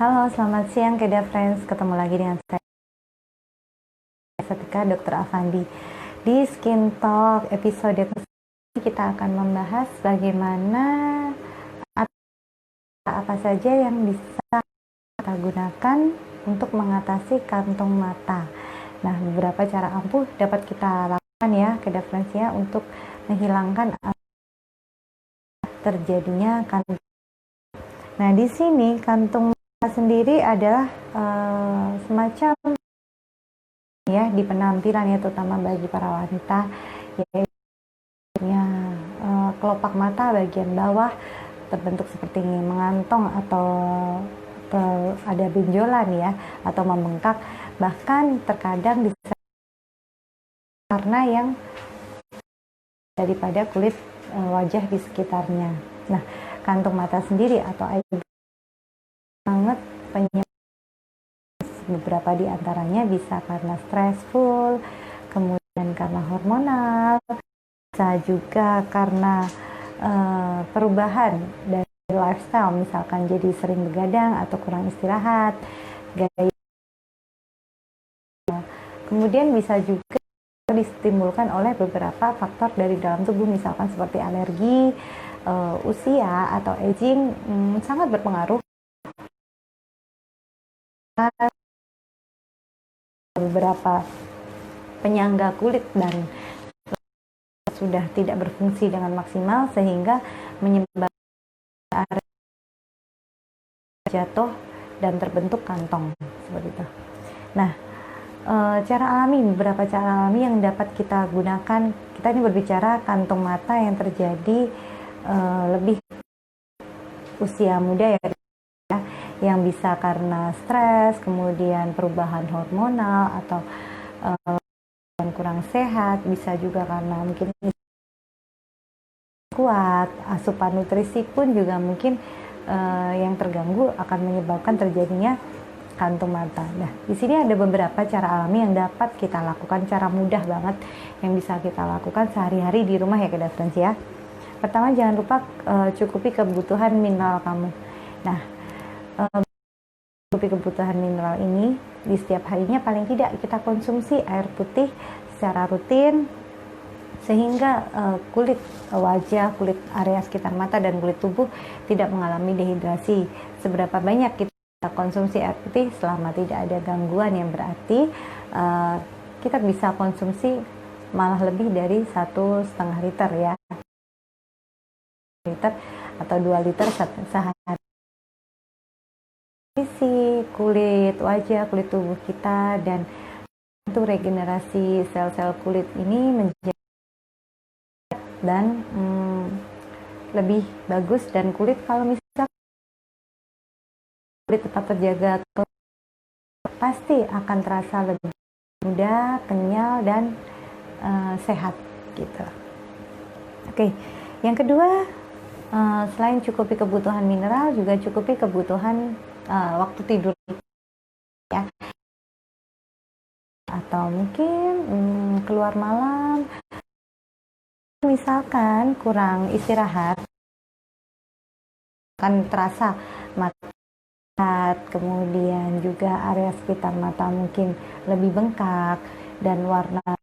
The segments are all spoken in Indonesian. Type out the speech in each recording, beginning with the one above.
Halo, selamat siang Keda Friends. Ketemu lagi dengan saya Setika Dr. Afandi. Di Skin Talk episode ini kita akan membahas bagaimana apa saja yang bisa kita gunakan untuk mengatasi kantung mata. Nah, beberapa cara ampuh dapat kita lakukan ya Keda Friends ya untuk menghilangkan terjadinya kantung. Nah, di sini kantung mata sendiri adalah semacam ya di penampilan ya, terutama bagi para wanita, yaitu kelopak mata bagian bawah terbentuk seperti mengantong atau ada benjolan ya, atau membengkak, bahkan terkadang karena yang daripada kulit wajah di sekitarnya. Nah, kantung mata sendiri atau air sangat penyebab, beberapa di antaranya bisa karena stressful, kemudian karena hormonal, bisa juga karena perubahan dari lifestyle, misalkan jadi sering begadang atau kurang istirahat, gaya. Kemudian bisa juga ditimbulkan oleh beberapa faktor dari dalam tubuh, misalkan seperti alergi, usia atau aging sangat berpengaruh. Beberapa penyangga kulit dan sudah tidak berfungsi dengan maksimal sehingga menyebabkan jatuh dan terbentuk kantong seperti itu. Nah, cara alami, beberapa cara alami yang dapat kita gunakan. Kita ini berbicara kantung mata yang terjadi lebih usia muda ya, yang bisa karena stres, kemudian perubahan hormonal atau kurang sehat, bisa juga karena mungkin kuat, asupan nutrisi pun juga mungkin yang terganggu akan menyebabkan terjadinya kantung mata. Nah, di sini ada beberapa cara alami yang dapat kita lakukan, cara mudah banget yang bisa kita lakukan sehari-hari di rumah ya Keda Friends ya. Pertama, jangan lupa cukupi kebutuhan mineral kamu. Nah, cukupi kebutuhan mineral ini di setiap harinya, paling tidak kita konsumsi air putih secara rutin sehingga kulit wajah, kulit area sekitar mata dan kulit tubuh tidak mengalami dehidrasi. Seberapa banyak kita konsumsi air putih selama tidak ada gangguan yang berarti, kita bisa konsumsi malah lebih dari 1,5 liter ya, liter atau 2 liter sehari. Isi kulit wajah, kulit tubuh kita, dan untuk regenerasi sel-sel kulit ini menjadi dan lebih bagus, dan kulit kalau misalnya kulit tetap terjaga pasti akan terasa lebih muda, kenyal, dan sehat gitu. Oke, yang kedua, selain cukupi kebutuhan mineral, juga cukupi kebutuhan waktu tidur ya, atau mungkin keluar malam, misalkan kurang istirahat akan terasa mata, kemudian juga area sekitar mata mungkin lebih bengkak, dan warna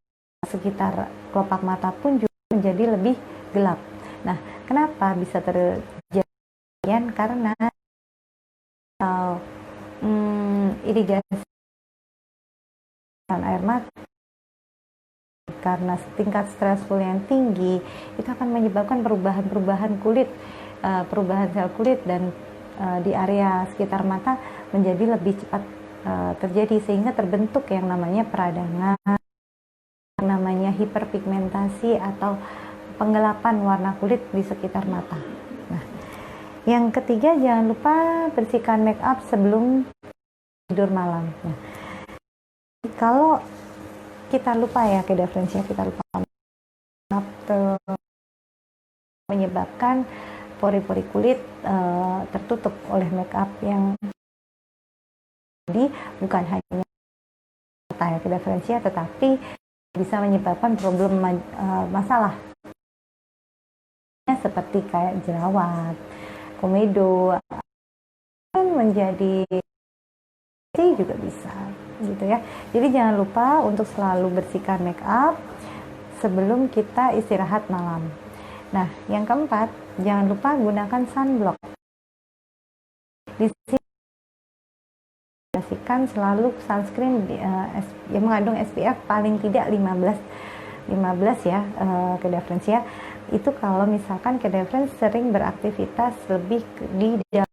sekitar kelopak mata pun juga menjadi lebih gelap. Nah, kenapa bisa terjadi? Karena irigasi air mata karena tingkat stressful yang tinggi itu akan menyebabkan perubahan kulit, perubahan sel kulit dan di area sekitar mata menjadi lebih cepat terjadi, sehingga terbentuk yang namanya peradangan, namanya hiperpigmentasi atau penggelapan warna kulit di sekitar mata. Nah, yang ketiga, jangan lupa bersihkan make up sebelum tidur malam. Nah, kalau kita lupa ya Keda Friends ya, kita lupa menyebabkan pori-pori kulit tertutup oleh make up yang jadi bukan hanya mata ya Keda Friends ya, tetapi bisa menyebabkan problem masalah seperti kayak jerawat, komedo, menjadi juga bisa gitu ya. Jadi jangan lupa untuk selalu bersihkan make up sebelum kita istirahat malam. Nah, yang keempat, jangan lupa gunakan sunblock. Di sini pastikan selalu sunscreen yang mengandung SPF paling tidak 15 ya, Keda Friends ya. Itu kalau misalkan Keda Friends sering beraktivitas lebih di dalam,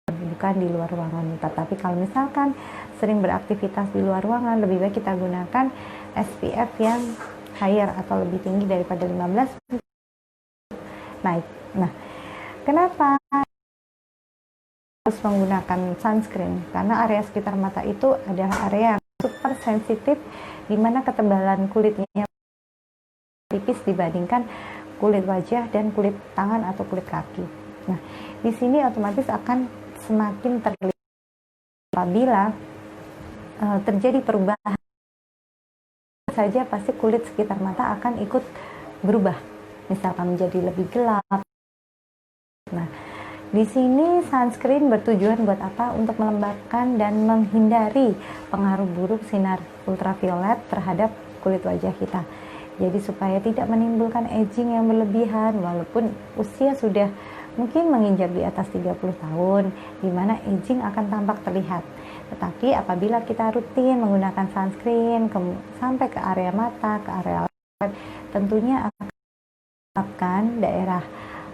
bukan di luar ruangan. Tetapi kalau misalkan sering beraktivitas di luar ruangan, lebih baik kita gunakan SPF yang higher atau lebih tinggi daripada 15 naik. Nah, kenapa harus menggunakan sunscreen? Karena area sekitar mata itu adalah area yang super sensitif, di mana ketebalan kulitnya tipis dibandingkan kulit wajah dan kulit tangan atau kulit kaki. Nah, di sini otomatis akan semakin terlihat apabila terjadi perubahan saja, pasti kulit sekitar mata akan ikut berubah, misalkan menjadi lebih gelap. Nah, di sini sunscreen bertujuan buat apa? Untuk melembabkan dan menghindari pengaruh buruk sinar ultraviolet terhadap kulit wajah kita. Jadi supaya tidak menimbulkan aging yang berlebihan, walaupun usia sudah mungkin menginjak di atas 30 tahun, di mana aging akan tampak terlihat. Tetapi apabila kita rutin menggunakan sunscreen sampai ke area mata, ke area leher, tentunya akan melembabkan daerah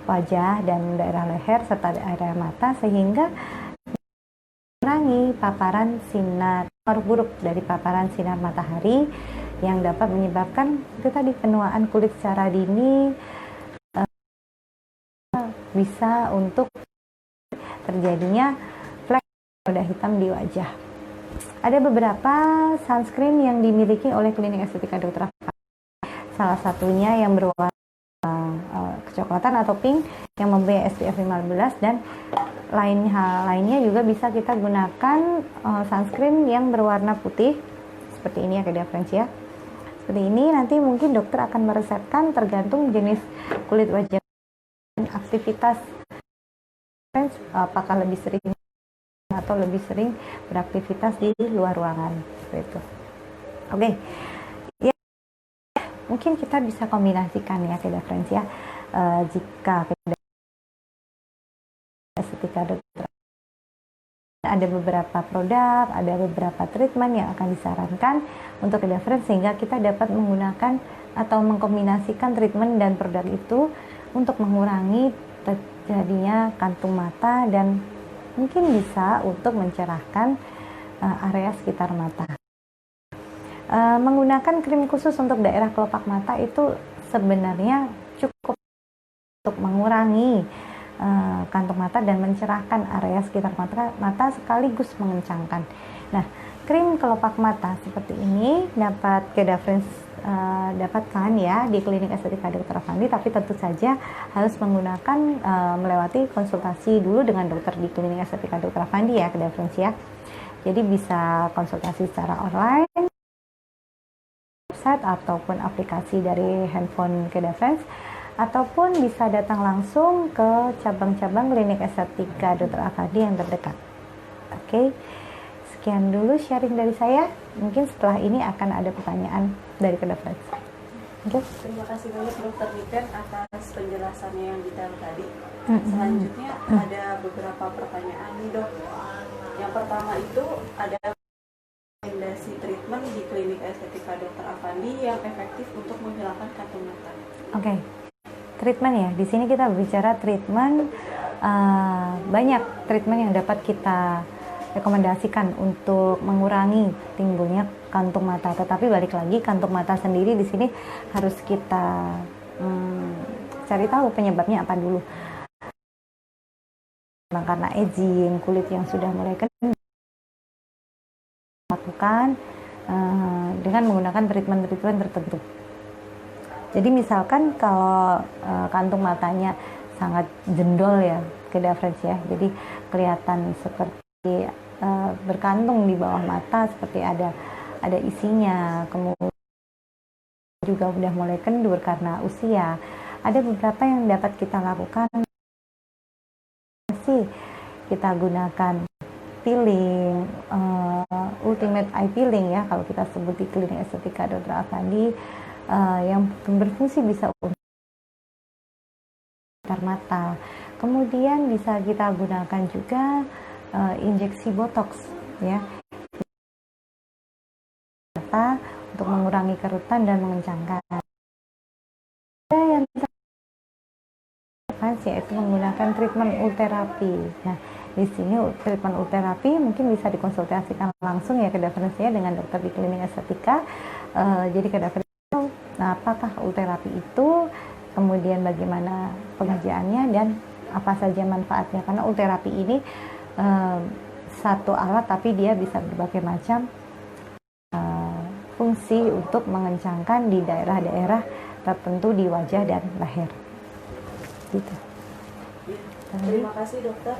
wajah dan daerah leher serta daerah mata, sehingga mengurangi paparan sinar buruk dari paparan sinar matahari yang dapat menyebabkan itu tadi penuaan kulit secara dini, bisa untuk terjadinya flek noda hitam di wajah. Ada beberapa sunscreen yang dimiliki oleh klinik estetika Dr. Afandi. Salah satunya yang berwarna kecoklatan atau pink yang mempunyai SPF 15, dan lainnya juga bisa kita gunakan sunscreen yang berwarna putih seperti ini ya, Keda Friends ya. Seperti ini, nanti mungkin dokter akan meresepkan tergantung jenis kulit wajah dan aktivitas, apakah lebih sering atau lebih sering beraktivitas di luar ruangan seperti itu. Oke. Ya, mungkin kita bisa kombinasikan ya, Keda Friends ya. Jika estetika dokter ada beberapa produk, ada beberapa treatment yang akan disarankan untuk Keda Friends, sehingga kita dapat menggunakan atau mengkombinasikan treatment dan produk itu untuk mengurangi terjadinya kantung mata dan mungkin bisa untuk mencerahkan area sekitar mata. Menggunakan krim khusus untuk daerah kelopak mata itu sebenarnya cukup untuk mengurangi kantung mata dan mencerahkan area sekitar mata sekaligus mengencangkan. Nah, krim kelopak mata seperti ini dapat Keda Friends dapatkan ya di klinik estetika Dr. Afandi, tapi tentu saja harus menggunakan melewati konsultasi dulu dengan dokter di klinik estetika Dr. Afandi ya, Keda Friends ya. Jadi bisa konsultasi secara online, website ataupun aplikasi dari handphone Keda Friends, ataupun bisa datang langsung ke cabang-cabang klinik estetika Dr. Afandi yang terdekat. Oke, sekian dulu sharing dari saya. Mungkin setelah ini akan ada pertanyaan dari Keda Friends. Oke. Terima kasih banyak Dr. Niken atas penjelasannya yang detail tadi. Selanjutnya ada beberapa pertanyaan nih dok. Yang pertama itu ada rekomendasi treatment di klinik estetika Dr. Afandi yang efektif untuk menghilangkan kantung mata. Oke. Treatment ya, di sini kita berbicara treatment, banyak treatment yang dapat kita rekomendasikan untuk mengurangi timbulnya kantung mata. Tetapi balik lagi, kantung mata sendiri di sini harus kita cari tahu penyebabnya apa dulu. Karena aging, kulit yang sudah mulai kena, lakukan dengan menggunakan treatment-treatment tertentu. Jadi misalkan kalau kantung matanya sangat jendol ya, Keda Friends ya, jadi kelihatan seperti berkantung di bawah mata, seperti ada isinya, kemudian juga udah mulai kendur karena usia. Ada beberapa yang dapat kita lakukan, kita gunakan peeling, ultimate eye peeling ya kalau kita sebut di klinik estetika Dr. Afandi, yang berfungsi bisa untuk mata. Kemudian bisa kita gunakan juga injeksi botox ya, untuk mengurangi kerutan dan mengencangkan. Yang yaitu menggunakan treatment ulterapi. Nah, di sini treatment ulterapi mungkin bisa dikonsultasikan langsung ya ke referensinya dengan dokter di klinik estetika. Jadi ke referensi, nah, apakah ulterapi itu, kemudian bagaimana pengerjaannya dan apa saja manfaatnya. Karena ulterapi ini satu alat tapi dia bisa berbagai macam fungsi untuk mengencangkan di daerah-daerah tertentu di wajah dan leher. Gitu. Terima kasih dokter.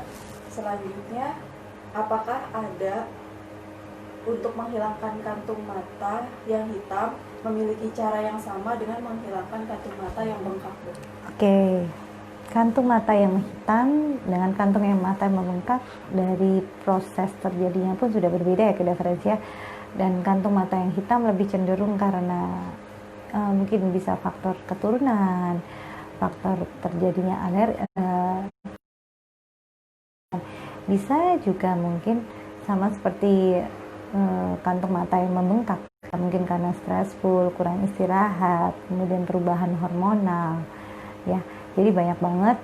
Selanjutnya, apakah ada untuk menghilangkan kantung mata yang hitam memiliki cara yang sama dengan menghilangkan kantung mata yang bengkak, dok? Oke, kantung mata yang hitam dengan kantung yang mata yang membengkak dari proses terjadinya pun sudah berbeda ya ke referensi ya. Dan kantung mata yang hitam lebih cenderung karena mungkin bisa faktor keturunan, faktor terjadinya alergi, bisa juga mungkin sama seperti kantung mata yang membengkak, mungkin karena stressful, kurang istirahat, kemudian perubahan hormonal ya, jadi banyak banget.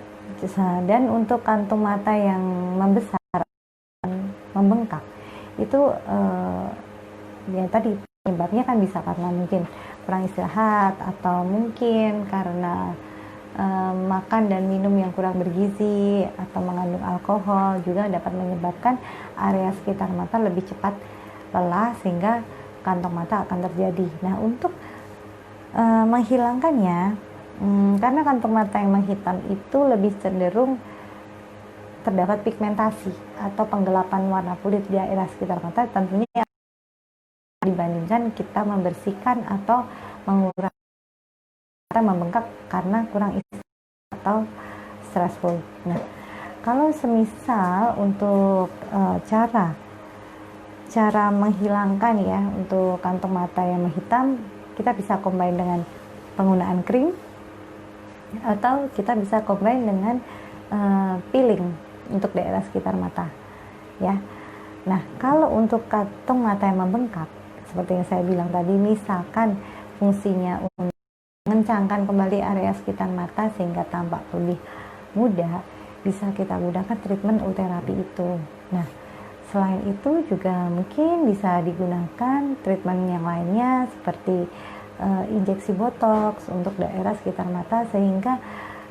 Dan untuk kantung mata yang membesar, membengkak itu ya tadi penyebabnya kan bisa karena mungkin kurang istirahat atau mungkin karena makan dan minum yang kurang bergizi atau mengandung alkohol juga dapat menyebabkan area sekitar mata lebih cepat lelah sehingga kantong mata akan terjadi. Nah, untuk menghilangkannya, karena kantong mata yang menghitam itu lebih cenderung terdapat pigmentasi atau penggelapan warna kulit di daerah sekitar mata, tentunya dibandingkan kita membersihkan atau mengurangi membengkak karena kurang istirahat atau stressful. Nah, kalau semisal untuk cara menghilangkan ya untuk kantong mata yang menghitam, kita bisa combine dengan penggunaan krim atau kita bisa combine dengan peeling untuk daerah sekitar mata ya. Nah, kalau untuk kantong mata yang membengkak seperti yang saya bilang tadi, misalkan fungsinya untuk mengencangkan kembali area sekitar mata sehingga tampak lebih muda, bisa kita gunakan treatment ulterapi itu. Nah, selain itu juga mungkin bisa digunakan treatment yang lainnya seperti injeksi botox untuk daerah sekitar mata sehingga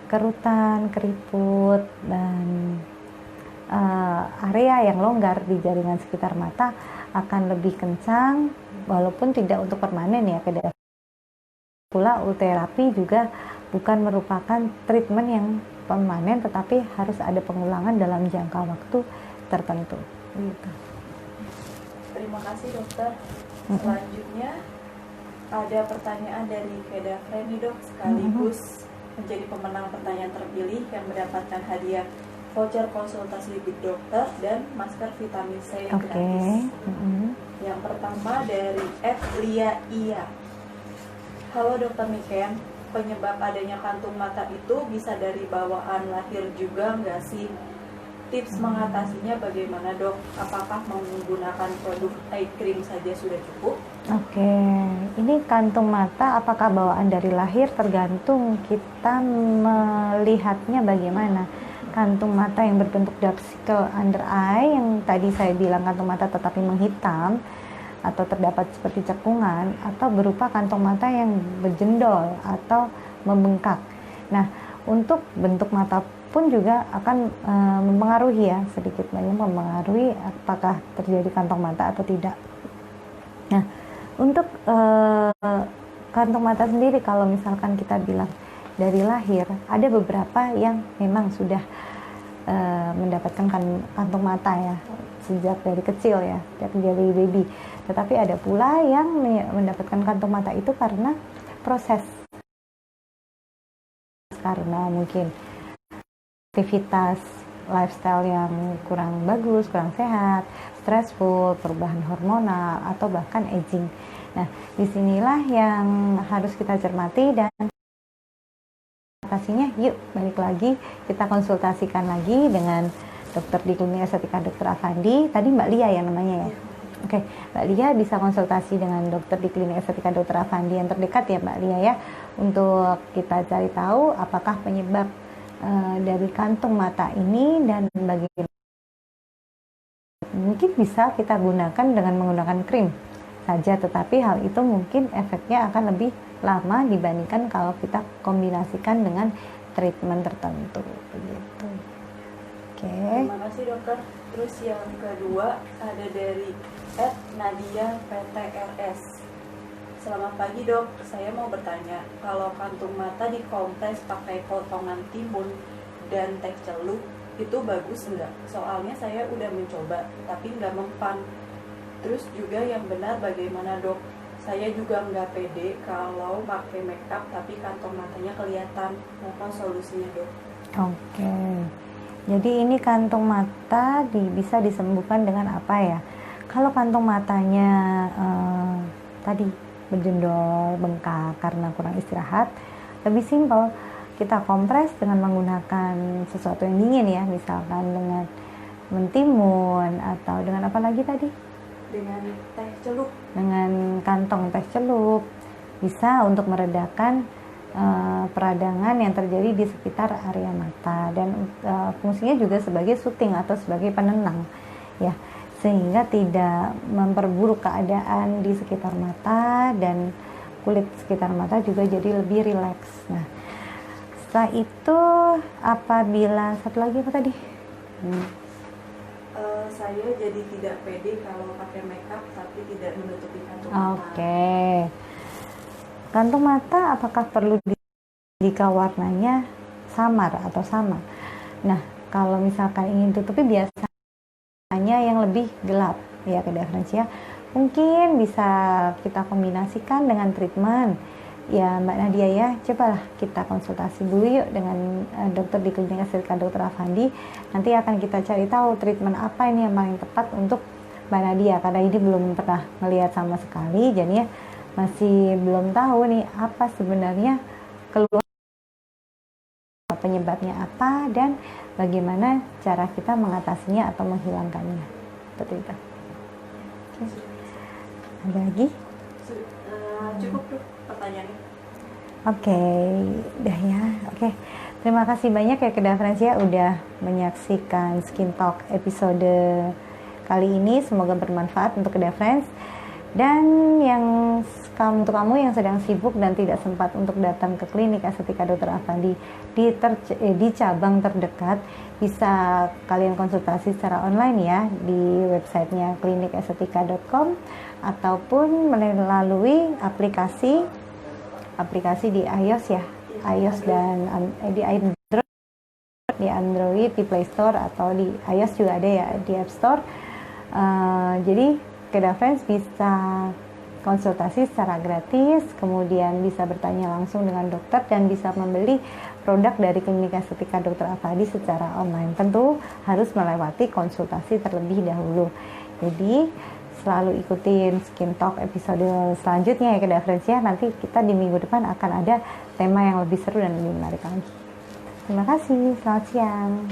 kerutan, keriput, dan area yang longgar di jaringan sekitar mata akan lebih kencang, walaupun tidak untuk permanen ya. Pula ulterapi juga bukan merupakan treatment yang permanen, tetapi harus ada pengulangan dalam jangka waktu tertentu. Gitu. Terima kasih dokter. Selanjutnya ada pertanyaan dari Keda Freni dok, sekaligus menjadi pemenang pertanyaan terpilih yang mendapatkan hadiah voucher konsultasi big dokter dan masker vitamin C gratis. Yang pertama dari Lia Iya. Halo Dokter Niken, penyebab adanya kantung mata itu bisa dari bawaan lahir juga nggak sih? Tips mengatasinya bagaimana dok? Apakah menggunakan produk eye cream saja sudah cukup? Oke, ini kantung mata apakah bawaan dari lahir tergantung kita melihatnya bagaimana. Kantung mata yang berbentuk dark circle under eye yang tadi saya bilang kantung mata tetapi menghitam atau terdapat seperti cekungan, atau berupa kantong mata yang berjendol atau membengkak. Nah, untuk bentuk mata pun juga akan mempengaruhi ya, sedikit banyak mempengaruhi apakah terjadi kantong mata atau tidak. Nah, untuk kantong mata sendiri, kalau misalkan kita bilang dari lahir, ada beberapa yang memang sudah mendapatkan kantong mata ya sejak dari kecil ya, sejak dari baby. Tetapi ada pula yang mendapatkan kantong mata itu karena proses, karena mungkin aktivitas lifestyle yang kurang bagus, kurang sehat, stressful, perubahan hormonal, atau bahkan aging. Nah, disinilah yang harus kita cermati dan atasinya. Yuk, balik lagi, kita konsultasikan lagi dengan dokter di Klinik Estetika Dr. Afandi. Tadi Mbak Lia ya namanya ya? Oke, Mbak Lia bisa konsultasi dengan dokter di Klinik Estetika Dr. Afandi yang terdekat ya Mbak Lia ya, untuk kita cari tahu apakah penyebab dari kantung mata ini dan bagaimana. Mungkin bisa kita gunakan dengan menggunakan krim saja, tetapi hal itu mungkin efeknya akan lebih lama dibandingkan kalau kita kombinasikan dengan treatment tertentu begitu. Oke. Terima kasih dokter. Terus yang kedua ada dari @Nadia PTRS. Selamat pagi dok, saya mau bertanya, kalau kantung mata dikompres pakai potongan timun dan teh celup, itu bagus enggak? Soalnya saya udah mencoba, tapi nggak mempan. Terus juga yang benar bagaimana dok? Saya juga nggak pede kalau pakai makeup tapi kantong matanya kelihatan. Apa solusinya dok? Oke. Jadi ini kantung mata bisa disembuhkan dengan apa ya? Kalau kantung matanya tadi berjendol, bengkak karena kurang istirahat, lebih simpel, kita kompres dengan menggunakan sesuatu yang dingin ya, misalkan dengan mentimun atau dengan apa lagi tadi? Dengan teh celup. Dengan kantong teh celup, bisa untuk meredakan peradangan yang terjadi di sekitar area mata, dan fungsinya juga sebagai soothing atau sebagai penenang ya, sehingga tidak memperburuk keadaan di sekitar mata dan kulit sekitar mata juga jadi lebih rileks. Nah, setelah itu apabila satu lagi apa tadi? Saya jadi tidak pede kalau pakai makeup tapi tidak menutupi kantung mata. Oke. Kantung mata apakah perlu jika warnanya samar atau sama? Nah, kalau misalkan ingin tutupi biasanya yang lebih gelap ya ke referensi ya. Mungkin bisa kita kombinasikan dengan treatment. Ya Mbak Nadia ya, cobalah kita konsultasi dulu yuk dengan dokter di Klinik Estetika Dr. Afandi. Nanti akan kita cari tahu treatment apa ini yang paling tepat untuk Mbak Nadia, karena ini belum pernah melihat sama sekali, jadi ya masih belum tahu nih apa sebenarnya keluar penyebabnya apa dan bagaimana cara kita mengatasinya atau menghilangkannya. Seperti itu. Oke. Ada lagi? Cukup tuh pertanyaannya. Oke, udah ya. Oke, terima kasih banyak ya ke Referensi udah menyaksikan Skin Talk episode kali ini. Semoga bermanfaat untuk Referensi. Dan untuk kamu yang sedang sibuk dan tidak sempat untuk datang ke Klinik Estetika Dr. Afandi di cabang terdekat, bisa kalian konsultasi secara online ya di websitenya klinikestetika.com ataupun melalui aplikasi di iOS ya, iOS dan di Android di Play Store, atau di iOS juga ada ya di App Store. Jadi Keda Friends bisa konsultasi secara gratis, kemudian bisa bertanya langsung dengan dokter dan bisa membeli produk dari Klinik Estetika Dr. Afandi secara online. Tentu harus melewati konsultasi terlebih dahulu. Jadi selalu ikutin Skin Talk episode selanjutnya ya Keda Friends ya. Nanti kita di minggu depan akan ada tema yang lebih seru dan lebih menarik lagi. Terima kasih, selamat siang.